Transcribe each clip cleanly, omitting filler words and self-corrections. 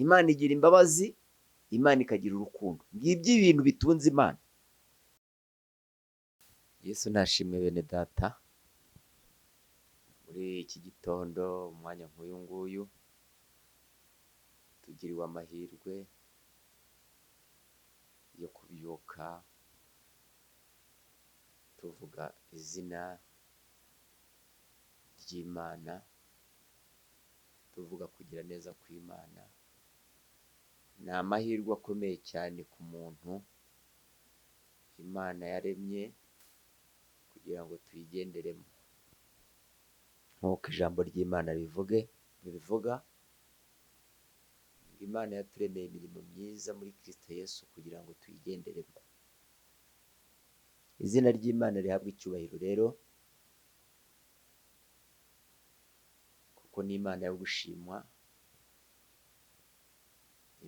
Imana igira imbabazi, Imana ikagira urukundo. Ngibyo ibintu bitunze Imana. Yesu nashimwe bene data. Muri iki gitondo umwanya nk'uyu nguyu tugiriwe amahirwe yo kubyuka tuvuga izina ry'Imana, tuvuga kugira neza kw'Imana. Ni amahirwe akomeye cyane ku muntu Imana yaremye kugira ngo tuyigenderemo. Nk'uko ijambo ry'Imana ribivuga, Imana yaturemeye imirimo myiza muri Kristo Yesu kugira ngo tuyigenderemo. Izina ry'Imana rihabwa icyubahiro rero, kuko ni Imana yo gushimwa,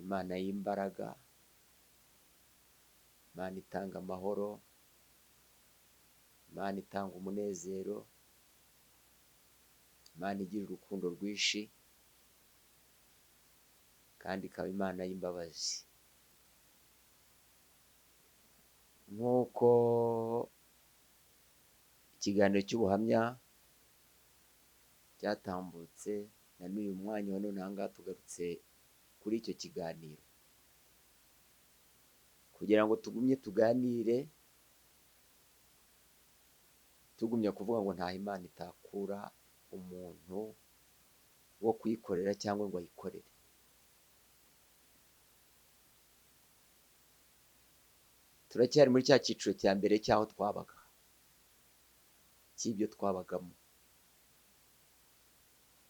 Imana y'imbaraga, Imana itanga amahoro, Imana itanga umunezero, Imana igira urukundo rwinshi, kandi ikaba Imana y'imbabazi. Nk'uko ikiganiro cy'ubuhamya cyatambutse, na n'uyu mwanya wa none aha ngaha tugarutse kuri icyo kiganiro kugira ngo tugumye tuganire, tugumya kuvuga ngo nta Imana itakura umuntu wo kuyikorera cyangwa ngo ayikorere. Turacyari muri cya cyiciro cya mbere cy'aho twabaga, cy'ibyo twabagamo,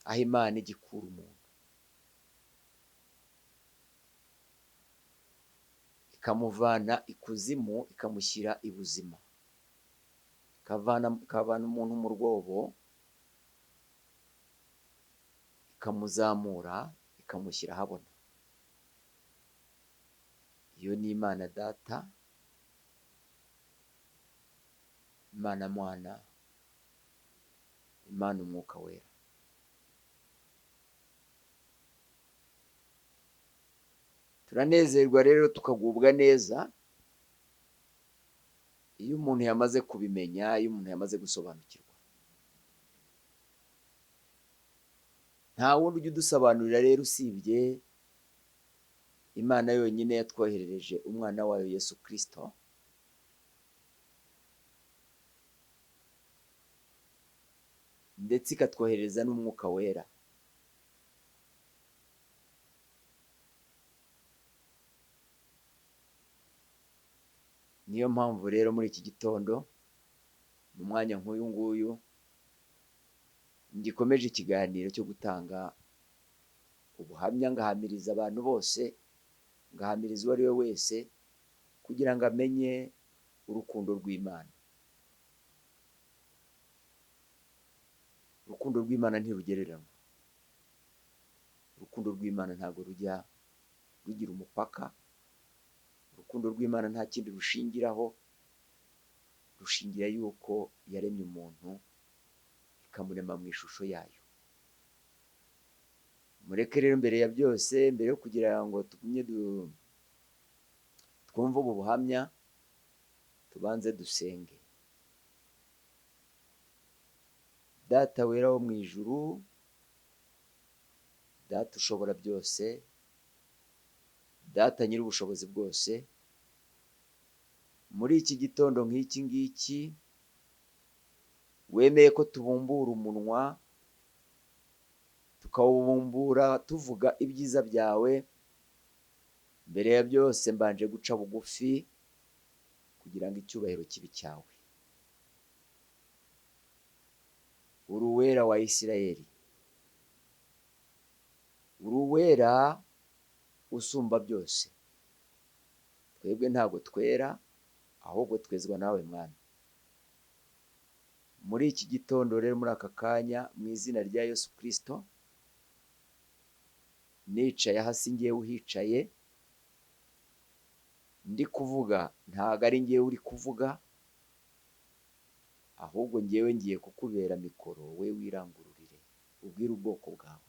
aho Imana igikura umuntu ikamuvana ikuzimu ikamushyira ibuzima, ikavana umuntu mu rwobo ikamuzamura ikamushyira ahabona. Iyo ni Imana Data, Imana Mwana, Imana Umwuka Wera. Turanezerwa rero tukagubwa neza iyo umuntu yamaze kubimenya, iyo umuntu yamaze gusobanukirwa. Nta wundi ujya udusobanurira rero usibye Imana yonyine yatwoherereje umwana wayo Yesu Kristo, ndetse ikatwohereza n'Umwuka Wera. Niyo mpamvu rero muri iki gitondo mu mwanya nk'uyu nguyu ngikomeje ikiganiro cyo gutanga ubuhamya, ngahamiriza abantu bose, ngahamiriza uwo ari we wese kugira ngo amenye urukundo rw'Imana. Urukundo rw'Imana ntirugereranywa. Urukundo rw'Imana ntabwo rujya rugira umupaka. Urukundo rw'Imana nta kindi rushingiraho, rushingira yuko yaremye umuntu ikamurema mu ishusho yayo. Mureke rero mbere ya byose, mbere yo kugira ngo tugumye twumve ubu buhamya, tubanze dusenge. Data wera wo mu ijuru, Data ushobora byose, Data nyiri ubushobozi bwose, muri iki gitondo nk'iki ngiki wemeye ko tubumbura umunwa, tukawubumbura tuvuga ibyiza byawe. Mbere ya byose mbanje guca bugufi kugira ngo icyubahiro kibe cyawe. Uri Uwera wa Isirayeli, uri Uwera usumba byose. Twebwe ntabwo twera, ahubwo twezwa nawe Mwana. Muri iki gitondo rero, muri aka kanya, mu izina rya Yesu Kristo, nicaye hasi ngewe uhicaye, ndi kuvuga ntabwo ari ngewe uri kuvuga, ahubwo ngewe ngiye kukubera mikoro, we wirangururire ubwire ubwoko bwawe.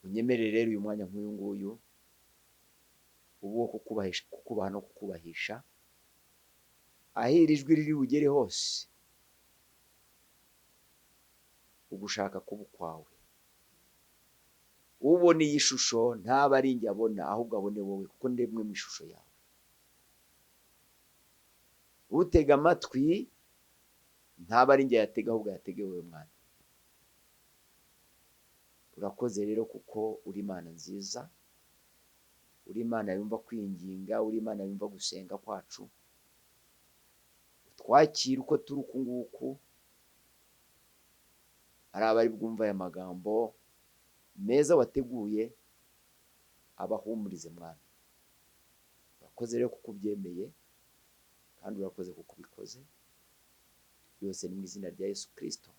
unyemerere rero uyu mwanya nk'uyu nguyu uwo kukubaha no kukubahisha, ahera ijwi riri bugere hose ugushaka kuba ukwawe. Ubona iyi shusho ntaba ari njye abona, ahubwo abone wowe, kuko ndemwe mu ishusho yawe. Utega amatwi ntaba ari njye yatega, ahubwo yatege wowe mwana. Urakoze rero kuko uri Imana nziza, uri Imana yumva kwinginga, uri Imana yumva gusenga kwacu. Twakira uko turi uku nguku, ari abari bwumva aya magambo meza wateguye, abahumurize mwana. Urakoze rero kuko ubyemeye, kandi urakoze kuko ubikoze. Byose ni mu izina rya Yesu Kristo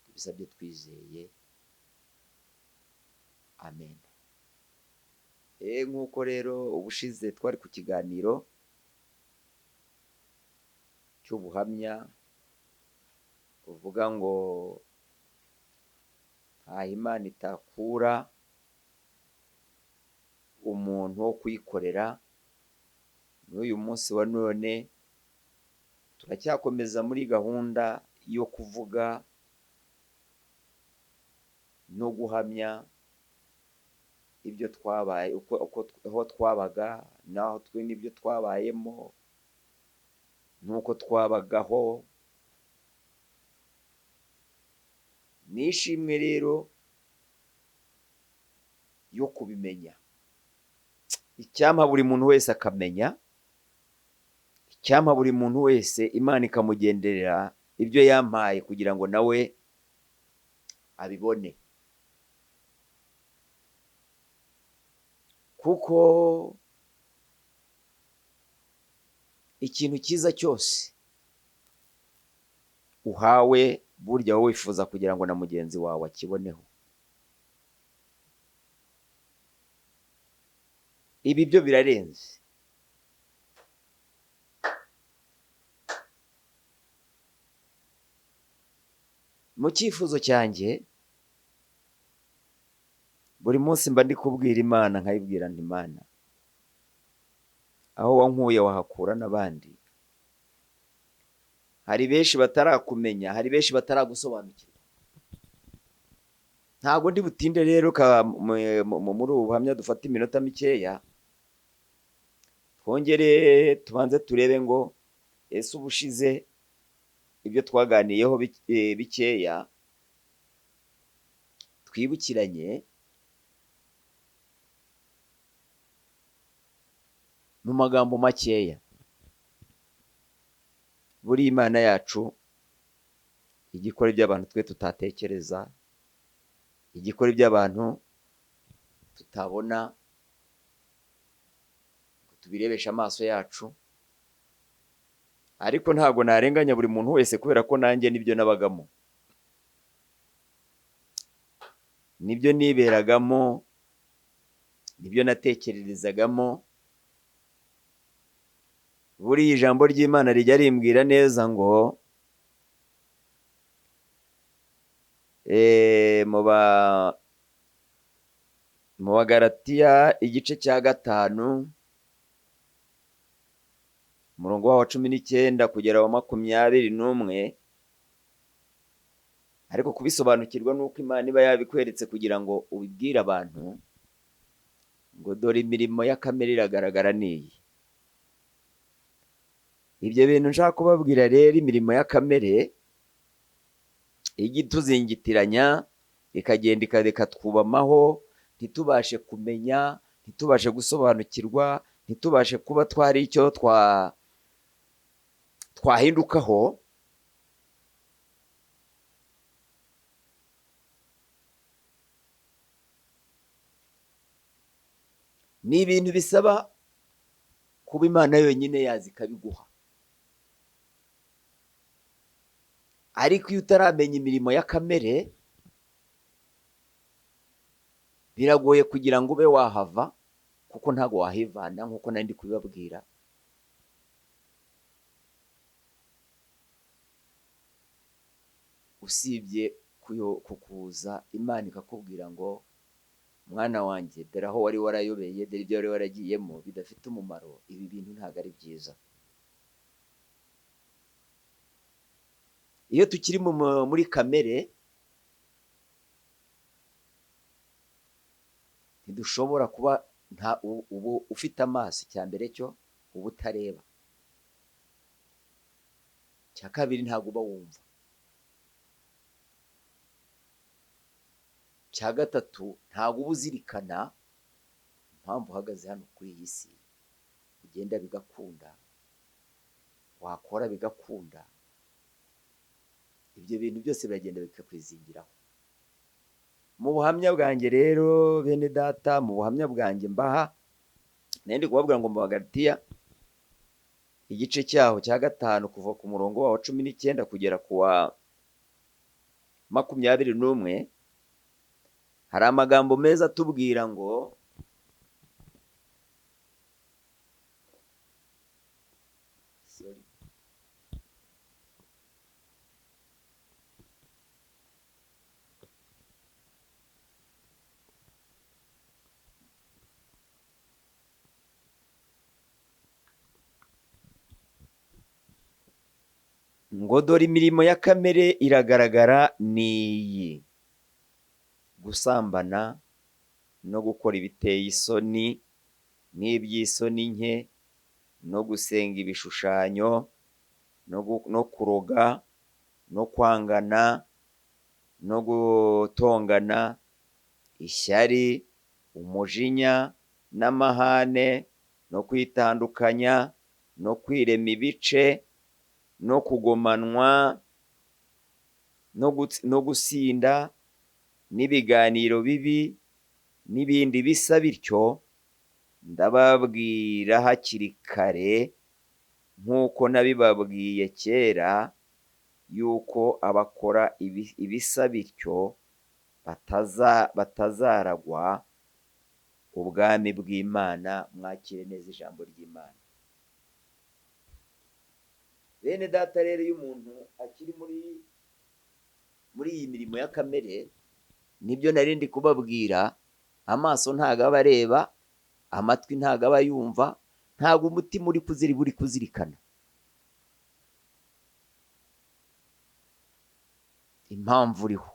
tubisabye twizeye, amen. Nk'uko rero ubushize twari ku kiganiro cy'ubuhamya uvuga ngo nta Imana itakura umuntu wo kuyikorera. N'uyu munsi wa none turacyakomeza muri gahunda yo kuvuga no guhamya ibyo twabaye, aho twabaga naho twe n'ibyo twabayemo nuko twabagaho. Nishimwe rero yo kubimenya. Icyampa buri muntu wese akamenya, icyampa buri muntu wese Imana ikamugenderera ibyo yampaye kugira ngo nawe abibone. Kuko ikintu cyiza cyose uhawe, burya wowe wifuza kugira ngo na mugenzi wawe akiboneho. Ibi byo birarenze. Mu cyifuzo cyanjye buri munsi mba ndi kubwira Imana, nkayibwira nti Imana, aho wankuye wahakura n'abandi. Hari benshi batarakumenya, hari benshi bataragusobanukirwa. Ntabwo ndi butinde rero muri ubu buhamya dufata iminota mikeya, twongere tubanze turebe ngo ese ubushize ibyo twaganiyeho bikeya twibukiranye mu magambo makeya. Buri Imana yacu igikora iby'abantu twe tutatekereza, igikora iby'abantu tutabona ngo tubirebeshe amaso yacu. Ariko ntabwo narenganya buri muntu wese, kubera ko nanjye nibyo nabagamo, nibyo niberagamo, nibyo natekererezagamo. Buriya ijambo ry'Imana rijya rimbwira neza ngo mu Bagalatiya igice cya 5 umurongo wa 19 kugera wa 21, ariko kubisobanukirwa nuko Imana iba yabikweretse kugira ngo ubibwire abantu ngo dore imirimo ya kamere iragaragara niyi. Ibyo bintu nshaka kubabwira rero, imirimo ya kamere ijya ituzingitiranya, ikagenda ikareka twubamaho, ntitubashe kumenya, ntitubashe gusobanukirwa, ntitubashe kuba twari icyo twahindukaho. Ni ibintu bisaba kuba Imana yonyine yazi ikabiguha. Ariko iyo utaramenya imirimo ya kamere, biragoye kugira ngo ube wahava, kuko ntabwo wahivana nk'uko nari ndi kubibabwira. Usibye kukuza Imana ikakubwira ngo mwana wanjye, dore aho wari warayobeye, dore ibyo wari waragiyemo bidafite umumaro, ibi bintu ntabwo ari byiza. Iyo tukiri muri kamere, ntidushobora kuba ubu ufite amaso, icya mbere cyo uba utareba, icya kabiri ntabwo uba wumva, icya gatatu ntabwo uba uzirikana impamvu uhagaze hano kuri iyi si. Ugenda bigakunda, wakora bigakunda, ibyo bintu byose biragenda bikakwizingiraho. Mu buhamya bwanjye rero bene data, mu buhamya bwanjye mbaha, nari ndi kubabwira ngo mu Bagalatiya igice cyaho cya 5 kuva ku murongo wa 19 kugera ku wa 21, hari amagambo meza atubwira ngo ngo dore imirimo ya kamere iragaragara, niyi: gusambana no gukora ibiteye isoni n'iby'isoni nke, no gusenga ibishushanyo, no kuroga, no kwangana, no gutongana, ishyari, umujinya n'amahane, no kwitandukanya, no kwirema ibice, no kugomanwa, no gusinda, n'ibiganiro bibi n'ibindi bisa bityo. Ndababwira hakiri kare, nk'uko nabibabwiye kera, yuko abakora ibisa bityo batazaragwa ubwami bw'Imana. Mwakire neza ijambo ry'Imana. Bene data rero, iyo umuntu akiri muri iyi mirimo ya kamere, nibyo nari ndi kubabwira, amaso ntabwo aba areba, amatwi ntabwo aba yumva, ntabwo umutima uri kuzirikana impamvu uriho.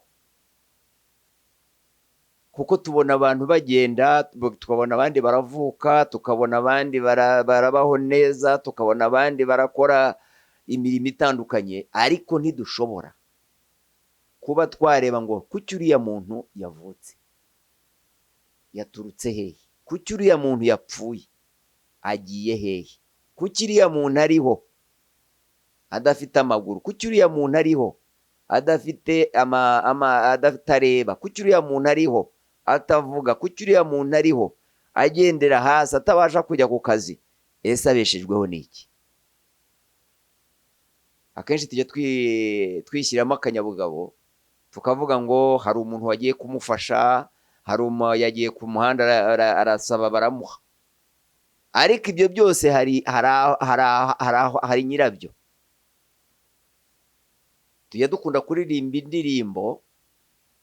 Kuko tubona abantu bagenda, tukabona abandi baravuka, tukabona abandi barabaho neza, tukabona abandi barakora imirimo itandukanye, ariko ntidushobora kuba twareba ngo kuki uriya muntu yavutse, yaturutse hehe? Kuki uriya muntu yapfuye, agiye hehe? Kuki uriya muntu ariho adafite amaguru? Kuki uriya muntu ariho adatareba? Kuki uriya muntu ariho atavuga? Kuki uriya muntu ariho agendera hasi, atabasha kujya ku kazi? Ese abeshejweho n'iki? Akenshi tujya twishyiramo akanyabugabo, tukavuga ngo hari umuntu wagiye kumufasha, hari yagiye ku muhanda arasaba baramuha. Ariko ibyo byose hari nyirabyo. Tujya dukunda kuririmba indirimbo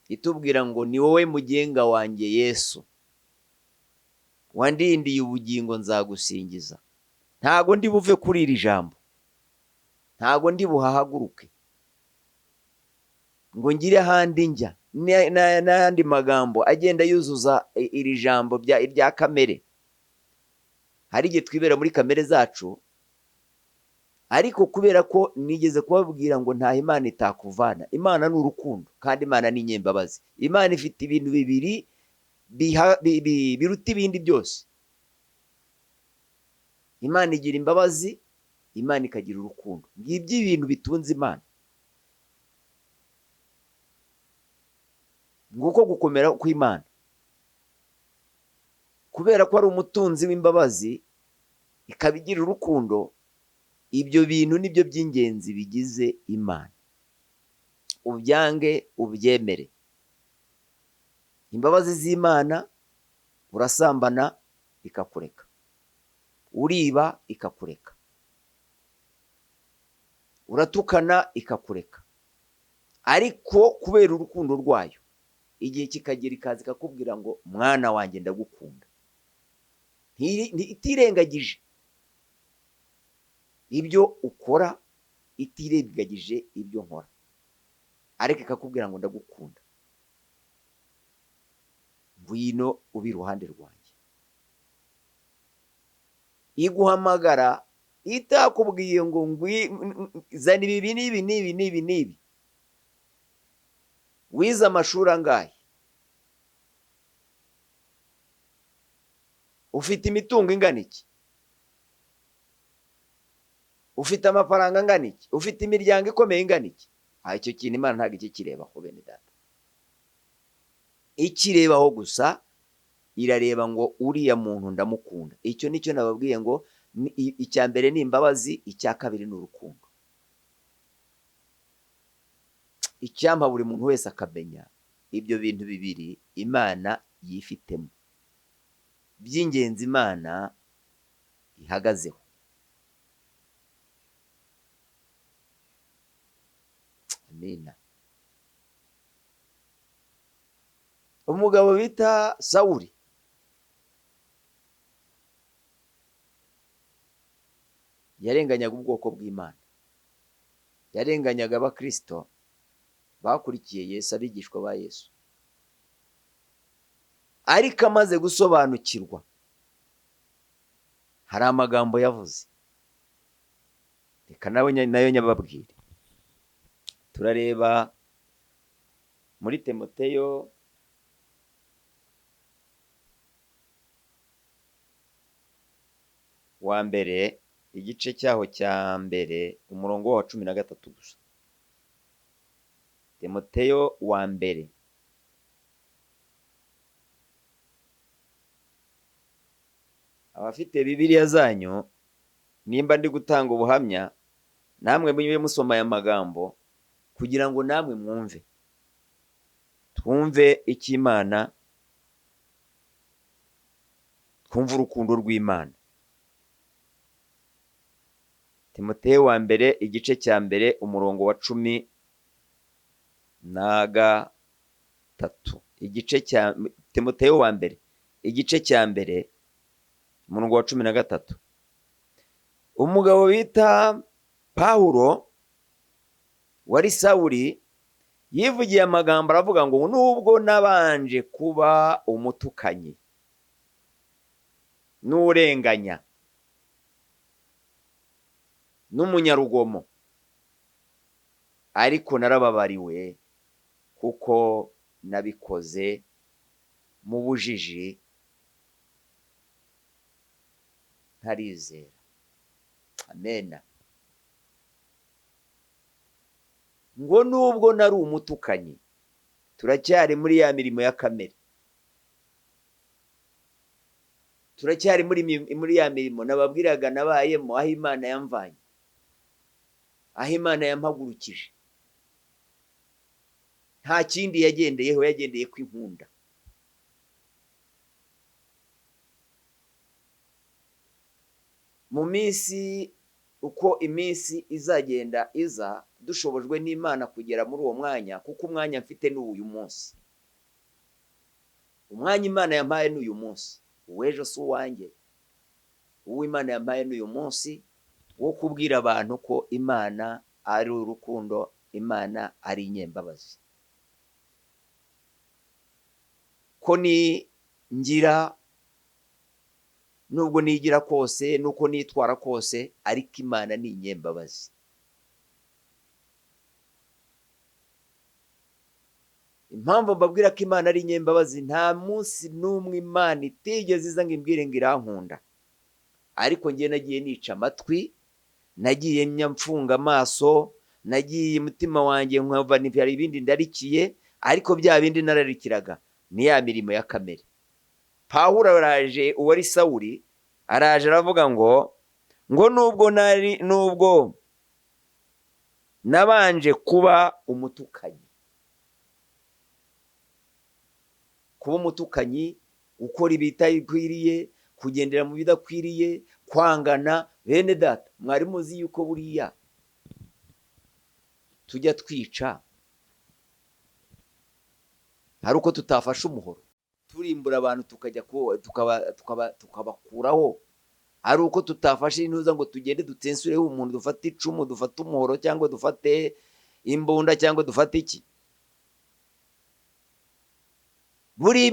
itubwira ngo ni wowe mugenga wanjye Yesu, wandindiye ubugingo nzagusingiza. Ntago ndi buve kuri iri jambo, ntago ndi buhahaguruke ngo ngire ahandi njya n'andi magambo agenda yuzuza iri jambo rya kamere. Hari igihe twibera muri kamere zacu, ariko kubera ko nigeze kubabwira ngo nta Imana itakuvana. Imana ni urukundo, kandi Imana ni inyembabazi. Imana ifite ibintu bibiri biruta ibindi byose. Imana igira imbabazi, Imana ikagira urukundo. Ngibyo ibintu bitunze Imana. Nguko gukomera kw'Imana. Kubera ko ari umutunzi w'imbabazi, ikaba igira urukundo, ibyo bintu nibyo by'ingenzi bigize Imana. Ubyange ubyemere. Imbabazi z'Imana, urasambana ikakureka, uriba ikakureka, uratukana ikakureka, ariko kubera urukundo rwayo igihe kikagera ikaza ikakubwira ngo mwana wanjye ndagukunda, itirengagije ibyo ukora, itirengagije ibyo nkora, ariko ikakubwira ngo ndagukunda, ngwino ube iruhande rwanjye. Iguhamagara itakubwiye ngo zana ibi n'ibi n'ibi n'ibi n'ibi, wize amashuri angahe, ufite imitungo ingana iki, ufite amafaranga angana iki, ufite imiryango ikomeye ingana iki. Icyo kintu Imana ntabwo ikikirebaho bene data. Ikirebaho gusa irareba ngo uriya muntu ndamukunda. Icyo nicyo nababwiye ngo icya mbere ni imbabazi, icya kabiri ni urukundo. Icyampa buri muntu wese akamenya ibyo bintu bibiri Imana yifitemo by'ingenzi Imana ihagazeho. Amina. Umugabo bita Sawuli yarenganyaga ubwoko bw'Imana, yarenganyaga abakristo bakurikiye Yesu, abigishwa ba Yesu. Ariko amaze gusobanukirwa, hari amagambo yavuze, reka nayo nyababwire. Turareba muri Timoteyo wa mbere igice cyaho cya mbere umurongo wa 13 gusa. Timoteyo wa mbere abafite Bibiliya zanyu, nimba ndi gutanga ubuhamya, namwe mujye musoma aya magambo kugira ngo namwe mwumve, twumve icyo Imana, twumve urukundo rw'Imana. Timoteyo wa mbere igice cya mbere umurongo wa 13, Timoteyo wa mbere igice cya mbere umurongo wa 13. Umugabo bita Pawulo wari Sawuli yivugiye amagambo aravuga ngo nubwo nabanje kuba umutukanyi n'urenganya n'umunyarugomo, ariko narababariwe kuko nabikoze mu bujiji ntarizera. Amena. Ngo nubwo nari umutukanyi, turacyari muri ya mirimo ya kamere, turacyari muri ya mirimo nababwiraga nabayemo, aho Imana yamvanye, aho Imana yampagurukije. Nta kindi yagendeyeho, yagendeye ku inkunda. Mu minsi, uko iminsi izagenda iza, dushobojwe n'Imana kugera muri uwo mwanya, kuko umwanya mfite ni uyu munsi. Umwanya Imana yampaye ni uyu munsi, uw'ejo si uwanjye. Uwo Imana yampaye ni uyu munsi wo kubwira abantu ko Imana ari urukundo, Imana ari inyembabazi. Ko ngira nubwo nigira kose, nuko nitwara kose, ariko Imana ni inyembabazi. Impamvu mbabwira ko Imana ari inyembabazi, nta munsi n'umwe Imana itigeze iza ngo imbwire ngo irankunda. Ariko njye nagiye nica amatwi, nagiye nyamfunga amaso, nagiye umutima wanjye nkava hari ibindi ndarikiye, ariko bya bindi nararikiraga ni ya mirimo ya kamere. Pawulo araje, uwari Sawuli araje aravuga ngo nubwo nabanje kuba umutukanyi. Kuba umutukanyi, gukora ibitakwiriye, kugendera mu bidakwiriye, kwangana. Bene data, mwari muzi yuko buriya tujya twica hari uko tutafashe umuhoro turimbura abantu tukajya tukabakuraho, hari uko tutafashe intuza ngo tugende dutensureho umuntu, dufate icumu, dufate umuhoro, cyangwa dufate imbunda, cyangwa dufate iki. muri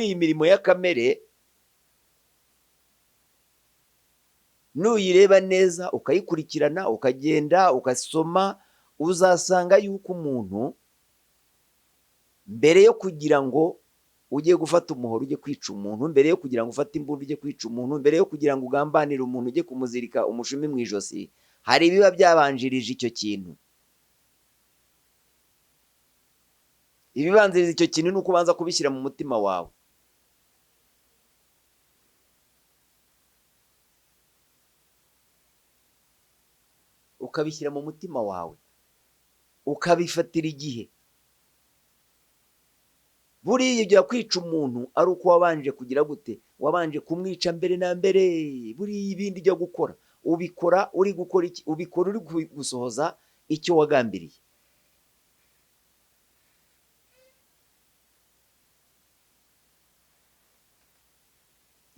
iyi mirimo ya kamere nuyireba neza ukayikurikirana ukagenda ugasoma, uzasanga yuko umuntu mbere yo kugira ngo ujye gufata umuhoro ujye kwica umuntu, mbere yo kugira ngo ufate imbunda ujye kwica umuntu, mbere yo kugira ngo ugambanire umuntu ujye kumuzirika umushumi mu ijosi, hari ibiba byabanjirije icyo kintu. Ibibanziriza icyo kintu ni uko ubanza kubishyira mu mutima wawe. Ukabishyira mu mutima wawe, ukabifatira igihe. Buriya ujya kwica umuntu ari uko wabanje kugira gute, wabanje kumwica mbere na mbere. Buriya ibindi ujya gukora ubikora uri gukora iki? Ubikora uri gusohoza icyo wagambiriye.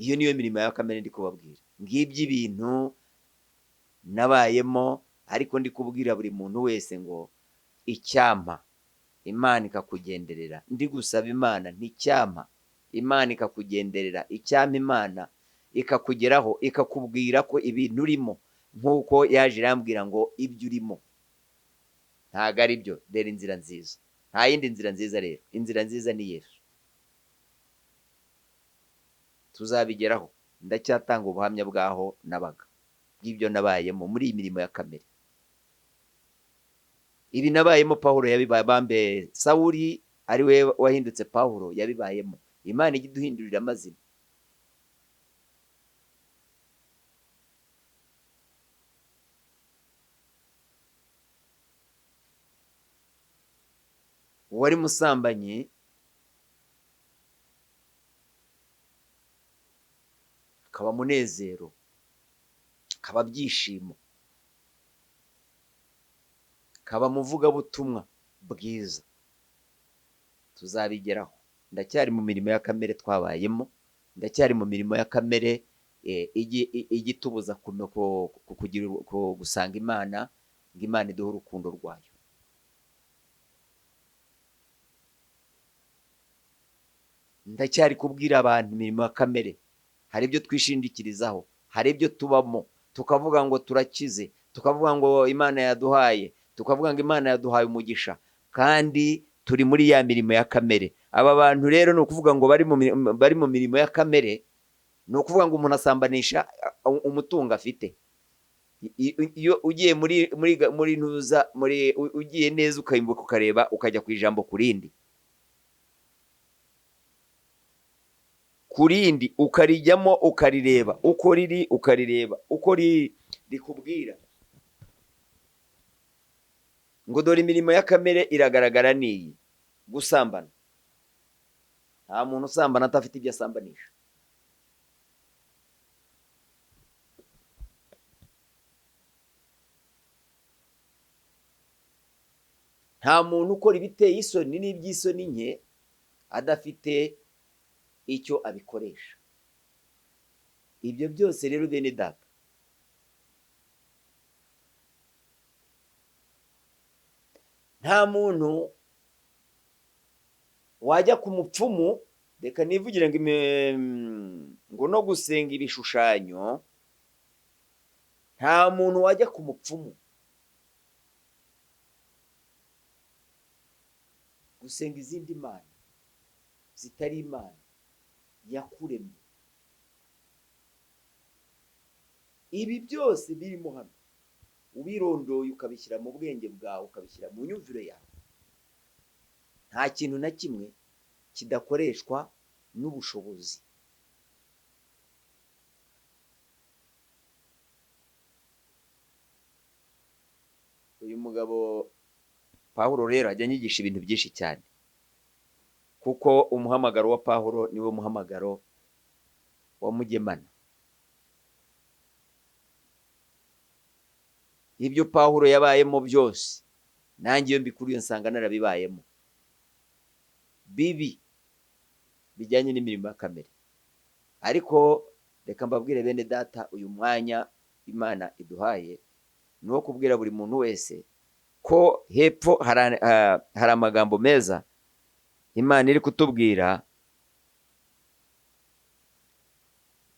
Iyo niyo mirimo ya kamere ndi kubabwira. Ngibyo ibintu nabayemo, ariko ndi kubwira buri muntu wese ngo icyampa Imana ikakugenderera. Ndi gusaba Imana nticyampa Imana ikakugenderera, icyampa Imana ikakugeraho ikakubwira ko ibintu urimo, nk'uko yaje irambwira ngo ibyo urimo ntago ari byo, dore inzira nziza. Nta yindi nzira nziza rero, inzira nziza ni Yesu. Tuzabigeraho. Ndacyatanga ubuhamya bwaho nabaga, bw'ibyo nabayemo muri iyi mirimo ya kamere. Ibi nabayemo Pawulo yabibaye, Sawuli ari we wahindutse Pawulo yabibayemo. Imana ijya iduhindurira amazina. Uwari musambanyi akaba munezero, akaba byishimo, akaba muvugabutumwa bwiza. Tuzabigeraho. Ndacyari mu mirimo ya kamere twabayemo, ndacyari mu mirimo ya kamere igitubuza gusanga Imana, ngo Imana iduhe urukundo rwayo. Ndacyari kubwira abantu imirimo ya kamere. Hari ibyo twishingikirizaho, hari ibyo tubamo, tukavuga ngo turakize, tukavuga ngo Imana yaduhaye, tukavuga ngo Imana yaduhaye umugisha, kandi turi muri ya mirimo ya kamere. Aba bantu rero ni ukuvuga ngo bari mu mirimo ya kamere, ni ukuvuga ngo umuntu asambanisha umutungo afite. Iyo ugiye muri ntuza, ugiye neza ukayimbuka ukareba, ukajya ku ijambo kurindi ukarijyamo ukarireba uko riri, ukarireba uko rikubwira ngo dore imirimo ya kamere iragaragara niyi: gusambana. Nta muntu usambana atafite ibyo asambanisha. Nta muntu ukora ibiteye isoni n'iby'isoni nke adafite icyo abikoresha. Ibyo byose rero bene data, nta muntu wajya ku mupfumu, reka nivugire ngo no gusenga ibishushanyo. Nta muntu wajya ku mupfumu gusenga izindi mana zitari Imana yakuremye. Ibi byose birimo hano ubirondoye ukabishyira mu bwenge bwawe, ukabishyira mu nyumvire yawe, nta kintu na kimwe kidakoreshwa n'ubushobozi. Uyu mugabo Pawulo rero ajya anyigisha ibintu byinshi cyane, kuko umuhamagaro wa Pawulo niwo muhamagaro wa mugemana. Ibyo Pawulo yabayemo byose nanjye iyo mbikuriye nsanga narabibayemo. bibi bijyanye n'imirimo ya kamere. Ariko reka mbabwire bene data, uyu mwanya Imana iduhaye ni uwo kubwira buri muntu wese ko hepfo hari amagambo meza Imana iri kutubwira.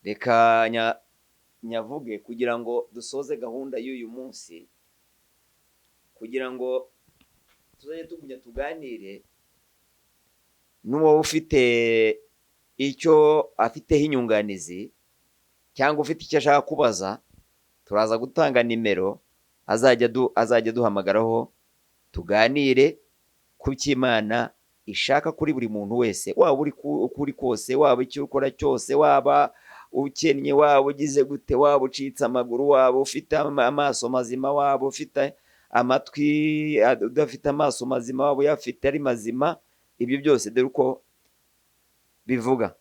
Reka nyavuge kugira ngo dusoze gahunda y'uyu munsi, kugira ngo tuzajye tugumya tuganire n'uwo ufite icyo afiteho inyunganizi cyangwa ufite icyo ashaka kubaza. Turaza gutanga nimero azajya duhamagaraho tuganire ku cy'Imana ishaka kuri buri muntu wese, waba uri kose, waba icyo ukora cyose, waba ukennye, waba ugize gute, waba ucitse amaguru, waba ufite amaso mazima, waba ufite amatwi udafite amaso mazima, waba uyafite ari mazima. Ibyo byose dore uko bivuga,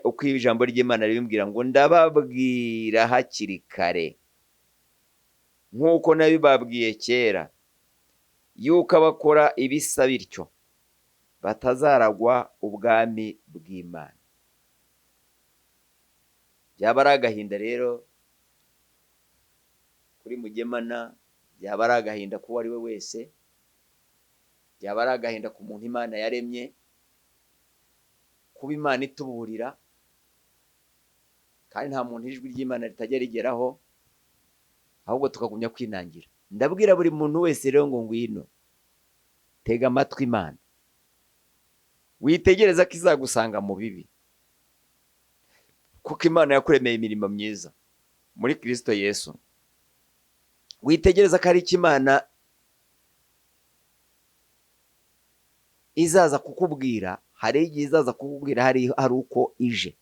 uko ijambo ry'Imana ribimbwira ngo ndababwira hakiri kare, nk'uko nabibabwiye kera, yuko abakora ibisa bityo batazaragwa ubwami bw'Imana. Byaba ari agahinda rero kuri Mugemana, byaba ari agahinda k'uwo ari we wese, byaba ari agahinda ku muntu Imana yaremye, kuba Imana ituburira kandi nta muntu ijwi ry'Imana ritajya rigeraho, ahubwo tukagumya kwinangira. Ndabwira buri muntu wese rero ngo ngwino, tega amatwi Imana, witegereza ko izagusanga mu bibi, kuko Imana yakuremeye imirimo myiza muri Kristo Yesu. Witegereza ko ari icyo Imana izaza kukubwira. Hari igihe izaza kukubwira hari uko ije,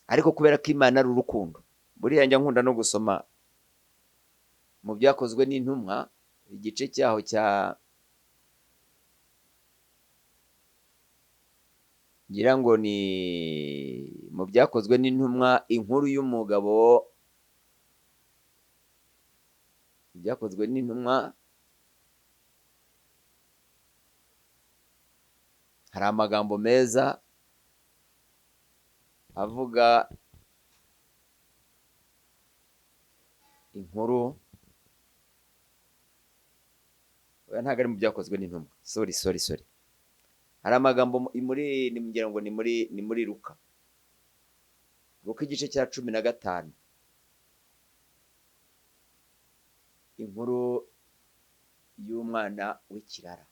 ariko kubera ko Imana ari urukundo. Buriya njya nkunda no gusoma mu Byakozwe n'Intumwa, igice cyaho ngira ngo ni mu Byakozwe n'Intumwa, inkuru y'umugabo. Byakozwe n'Intumwa hari amagambo meza avuga inkuru, ntabwo ari mu Byakozwe n'Intumwa, sorry. Hari amagambo ngira ngo ni muri Luka igice cya 15, inkuru y'umwana w'ikirara.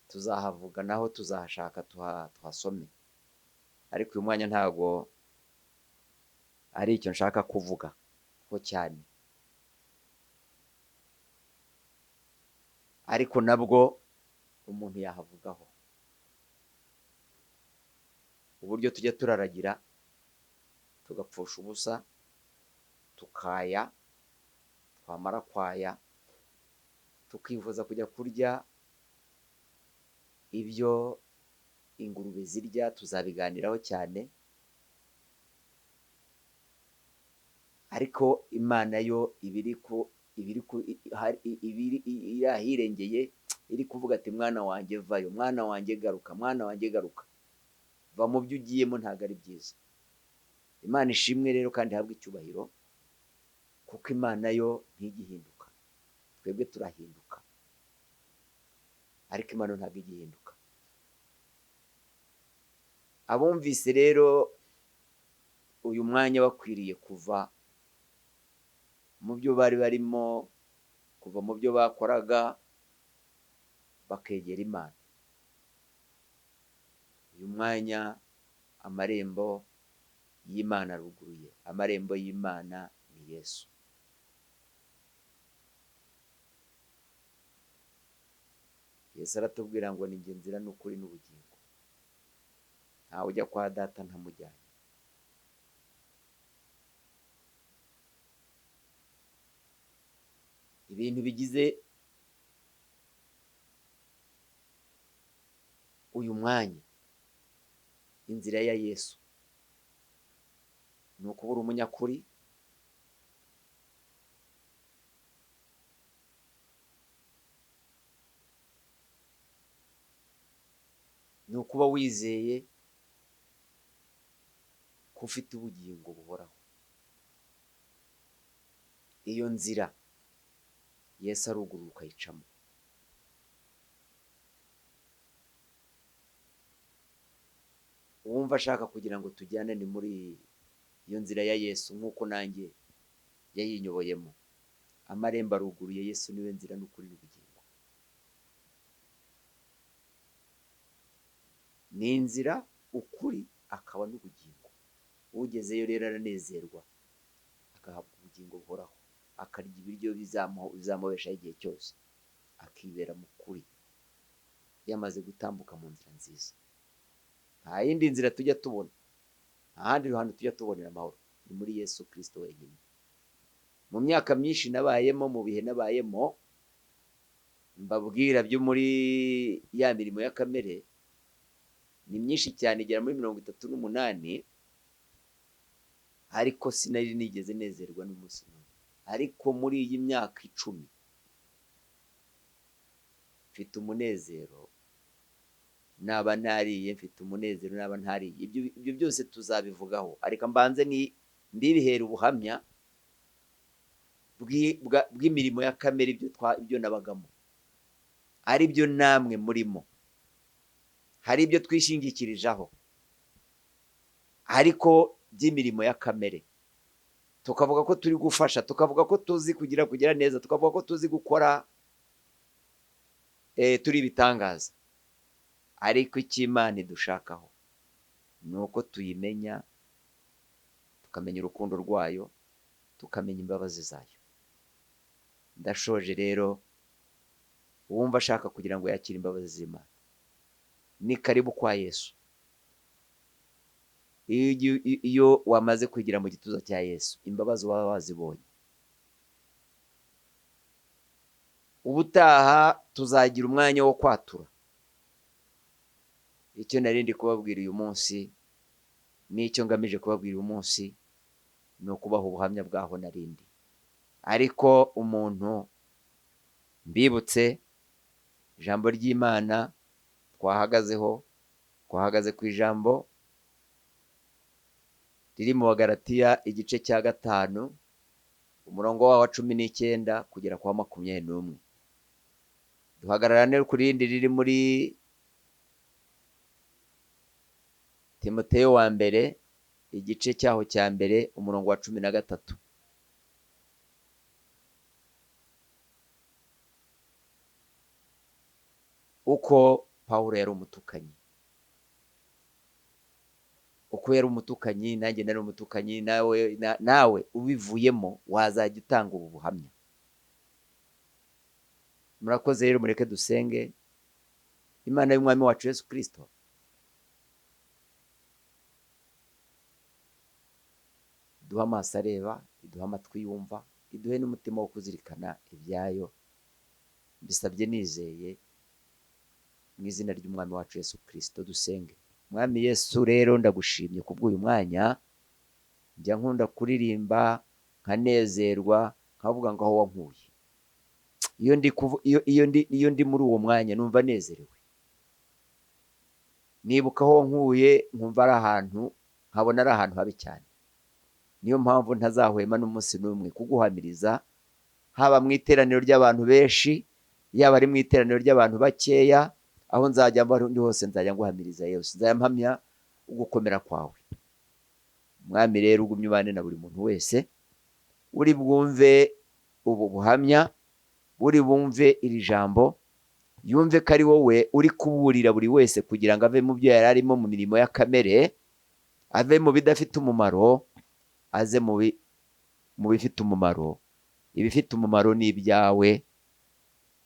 Tuzahavuga naho tuzahashaka tuhasome, ariko uyu mwanya ntabwo ari icyo nshaka kuvuga ko cyane, ariko nabwo umuntu yahavugaho uburyo tujya turaragira tugapfusha ubusa, tukaya, twamara kwaya tukifuza kujya kurya ibyo ingurube zirya. Tuzabiganiraho cyane, ariko Imana yo ibiri ahirengeye, iri kuvuga ati mwana wanjye vayo, mwana wanjye garuka, mwana wanjye garuka, va mu byo ugiyemo, ntabwo ari byiza. Imana ishimwe rero kandi ihabwe icyubahiro, kuko Imana yo ntigihinduka. Twebwe turahinduka, ariko Imana ntabwo igihinduka. Abumvise rero uyu mwanya bakwiriye kuva mu byo bari barimo, kuva mu byo bakoraga, bakegera Imana. Uyu mwanya amarembo y'Imana aruguruye. Amarembo y'Imana ni Yesu. Yesu aratubwira ngo ni njye nzira n'ukuri n'ubugingo, ntawe ujya kwa Data ntamujyanye. Ibintu bigize uyu mwanya inzira ya Yesu ni ukubura umunyakuri, ni ukuba wizeye ko ufite ubugingo buhoraho. Iyo nzira Yesu arugurura ukayicamo. Uwumva ashaka kugira ngo tujyane ni muri iyo nzira ya Yesu, nk'uko nanjye yayinyoboyemo. Amarembo aruguruye, Yesu niwe nzira n'ukuri n'ubugingo. Ni inzira, ukuri, akaba n'ubugingo. Ugezeyo rero aranezerwa, agahabwa ubugingo buhoraho, akarya ibiryo bizamuheshaho igihe cyose, akibera mu kuri, yamaze gutambuka mu nzira nziza. Nta yindi nzira tujya tubona, nta handi hantu tujya tubonera amahoro, ni muri Yesu Kristo wenyine. Mu myaka myinshi nabayemo, mu bihe nabayemo, mbabwira byo muri ya mirimo ya kamere, ni myinshi cyane, igera muri 38, ariko sinari nigeze nezerwa n'umunsi n'umwe. Ariko muri iyi myaka 10 mfite umunezero, naba ntariye mfite umunezero, naba ntariye. Ibyo byose tuzabivugaho, ariko mbanze ndibihera ubuhamya bw'imirimo ya kamere, ibyo nabagamo, ari byo namwe murimo. Hari ibyo twishingikirijaho ariko by'imirimo ya kamere, tukavuga ko turi gufasha, tukavuga ko tuzi kugira neza, tukavuga ko tuzi gukora turi ibitangaza. Ariko icyo Imana idushakaho ni uko tuyimenya, tukamenya urukundo rwayo, tukamenya imbabazi zayo. Ndashoje rero, uwumva ashaka kugira ngo yakire imbabazi z'Imana, ni karibu kwa Yesu. Iyo wamaze kwigira mu gituza cya Yesu, imbabazi waba wazibonye. Ubutaha tuzagira umwanya wo kwatura. Icyo narindi kubabwira uyu munsi, n'icyo ngamije kubabwira uyu munsi, ni ukubaha ubuhamya bwaho narindi. Ariko umuntu mbibutse ijambo ry'Imana twahagaze ku ijambo riri mu Bagalatiya igice cya 5, umurongo wa 19 kugera kwa 21. Duhagararane ku rindi riri muri Timoteyo wa mbere igice cyaho cya mbere, umurongo wa 13. Uko Pawulo yari umutukanyi, uko yari umutukanyi, nanjye nari umutukanyi, nawe ubivuyemo wazajya utanga ubu buhamya. Murakoze rero, mureke dusenge. Imana y'umwami wacu Yesu Kristo, iduha amaso areba, iduha amatwi yumva, iduhe n'umutima wo kuzirikana ibyayo. Mbisabye nizeye mu izina ry'umwami wacu Yesu Kristo. Dusenge. Mwami Yesu, rero ndagushimye kubw'uyu mwanya. Njya nkunda kuririmba, nkanezerwa, nkavuga ngo aho wankuye. Iyo ndi muri uwo mwanya numva nezerewe. Nibuka aho wankuye, nkumva ari ahantu, nkabona ari ahantu habi cyane. Niyo mpamvu ntazahwema n'umunsi n'umwe kuguhamiriza, haba mu iteraniro ry'abantu benshi, yaba ari mu iteraniro ry'abantu bakeya. Aho nzajya ndi hose nzajya nguhamiriza Yesu, nzajya mpamya ugukomera kwawe. Mwami rero, ugumye ubane na buri muntu wese uri bwumve ubu buhamya, uri bumve iri jambo, yumve ko ari wowe uri kuburira buri wese kugira ngo ave mu byo yari arimo, mu mirimo ya kamere, ave mu bidafite umumaro, aze mu bifite umumaro. Ibifite umumaro ni ibyawe.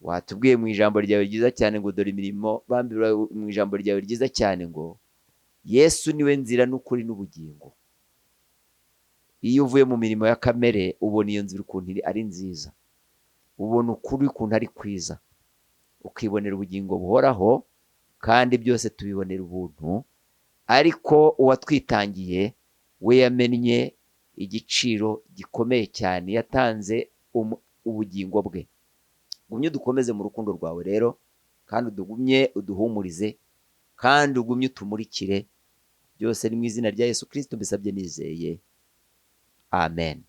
Watubwiye mu ijambo ryawe ryiza cyane ngo dore imirimo bambira, mu ijambo ryawe ryiza cyane ngo Yesu niwe nzira n'ukuri n'ubugingo. Iyo uvuye mu mirimo ya kamere, ubona iyo nzira ukuntu ari nziza, ubona ukuri ukuntu ari kwiza, ukibonera ubugingo buhoraho, kandi byose tubibonera ubuntu. Ariko uwatwitangiye we yamennye igiciro gikomeye cyane, yatanze ubugingo bwe. Gumye dukomeze mu rukundo rwawe rero, kandi udugumye uduhumurize, kandi ugumye utumurikire. Byose ni mu izina rya Yesu Kristo mbisabye nizeye, amen.